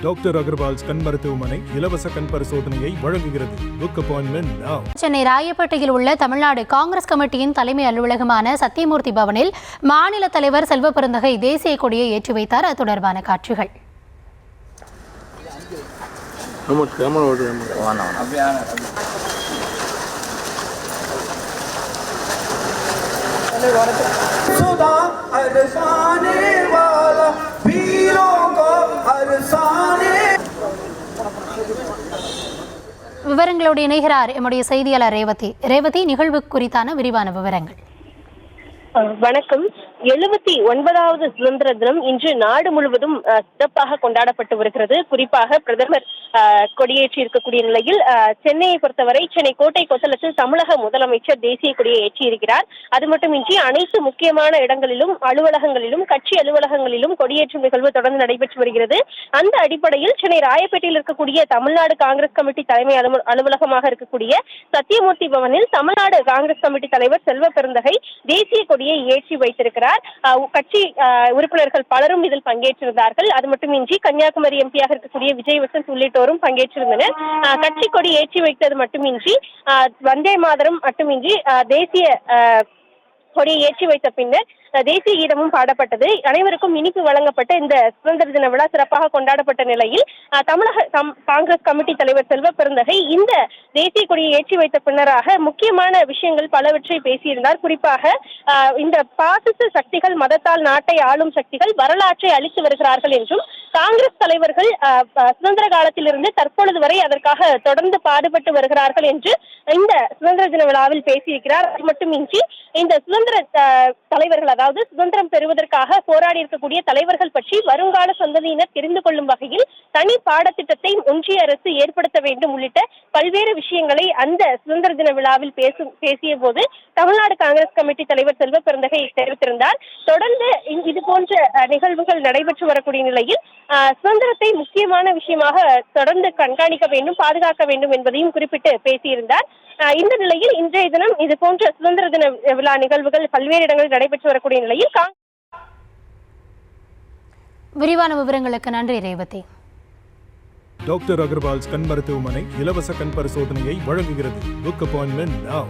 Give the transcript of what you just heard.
Doctor Agarwal's கண் மருத்துவமனை இலவச கண் பரிசோதனையை வழங்குகிறது. Book appointment now. சென்னை ராயப்பேட்டையில் உள்ள தமிழ்நாடு காங்கிரஸ் கமிட்டியின் தலைமை அலுவலகமான சத்தியமூர்த்தி பவனில் மாநில தலைவர் செல்வ பெருந்தகை தேசிய கொடியை ஏற்றி வைத்தார். அது தொடர்பான காட்சிகள். விவரங்களோடு இணைகிறார் எம்முடைய செய்தியாளர் ரேவதி. நிகழ்வு குறித்தான விரிவான விவரங்கள். வணக்கம். 79வது சுதந்திர தினம் இன்று நாடு முழுவதும் சிறப்பாக கொண்டாடப்பட்டு வருகிறது. குறிப்பாக பிரதமர் கொடியேற்றி இருக்கக்கூடிய நிலையில் சென்னையை பொறுத்தவரை சென்னை கோட்டை கொத்தளத்தில் தமிழக முதலமைச்சர் தேசிய கொடியை ஏற்றியிருக்கிறார். அது மட்டுமின்றி அனைத்து முக்கியமான இடங்களிலும் அலுவலகங்களிலும் கட்சி அலுவலகங்களிலும் கொடியேற்றும் நிகழ்வு தொடர்ந்து நடைபெற்று வருகிறது. அந்த அடிப்படையில் சென்னை ராயப்பேட்டையில் இருக்கக்கூடிய தமிழ்நாடு காங்கிரஸ் கமிட்டி தலைமை அலுவலகமாக இருக்கக்கூடிய சத்தியமூர்த்தி பவனில் தமிழ்நாடு காங்கிரஸ் கமிட்டி தலைவர் செல்வ பெருந்தகை தேசிய கொடியை ஏற்றி வைத்திருக்கிறார். கட்சி உறுப்பினர்கள் பலரும் இதில் பங்கேற்றிருந்தார்கள். அது மட்டுமின்றி கன்னியாகுமரி எம்பியாக இருக்கக்கூடிய விஜய் வசந்த் உள்ளிட்டோரும் பங்கேற்றிருந்தனர். கட்சி கொடி ஏற்றி வைத்தது மட்டுமின்றி வந்தே மாதரம் மட்டுமின்றி தேசிய கொடியை ஏற்றி வைத்த பின்னர் தேசிய கீதமும் பாடப்பட்டது. அனைவருக்கும் இனிப்பு வழங்கப்பட்ட இந்த சுதந்திர தின விழா சிறப்பாக கொண்டாடப்பட்ட நிலையில் தமிழக காங்கிரஸ் கமிட்டி தலைவர் செல்வ பெருந்தகை இந்த தேசிய கொடியை ஏற்றி வைத்த பின்னராக முக்கியமான விஷயங்கள் பலவற்றை பேசியிருந்தார். குறிப்பாக இந்த பாசிச சக்திகள், மதத்தால் நாட்டை ஆளும் சக்திகள் வரலாற்றை அளித்து வருகிறார்கள் என்றும் காங்கிரஸ் தலைவர்கள் சுதந்திர காலத்திலிருந்து தற்பொழுது வரை அதற்காக தொடர்ந்து பாடுபட்டு வருகிறார்கள் என்று இந்த சுதந்திர தின விழாவில் பேசியிருக்கிறார். அது மட்டுமின்றி இந்த சுதந்திர தலைவர்கள், அதாவது சுதந்திரம் பெறுவதற்காக போராடி இருக்கக்கூடிய தலைவர்கள் பற்றி வருங்கால சந்ததியினர் தெரிந்து கொள்ளும் வகையில் தனி பாடத்திட்டத்தை ஒன்றிய அரசு ஏற்படுத்த வேண்டும் உள்ளிட்ட பல்வேறு விஷயங்களை அந்த சுதந்திர தின விழாவில் பேசிய போது தமிழ்நாடு காங்கிரஸ் கமிட்டி தலைவர் செல்வ பெருந்தகை தெரிவித்திருந்தார். தொடர்ந்து இது போன்ற நிகழ்வுகள் நடைபெற்று வரக்கூடிய நிலையில் சுதந்திரத்தை முக்கியமான விஷயமாக தொடர்ந்து கண்காணிக்க வேண்டும், பாதுகாக்க வேண்டும் என்பதையும் குறிப்பிட்டு பேசியிருந்தார். இந்த நிலையில் இன்றைய தினம் இது போன்ற சுதந்திர தின விழா நிகழ்வுகள் பல்வேறு இடங்களில் நடைபெற்று வரக்கூடிய நிலையில் விரிவான விவரங்களுக்கு நன்றி ரேவதி. டாக்டர் அகர்வால்ஸ் கண் மருத்துவமனை இலவச கண் பரிசோதனையை வழங்குகிறது. Book appointment now.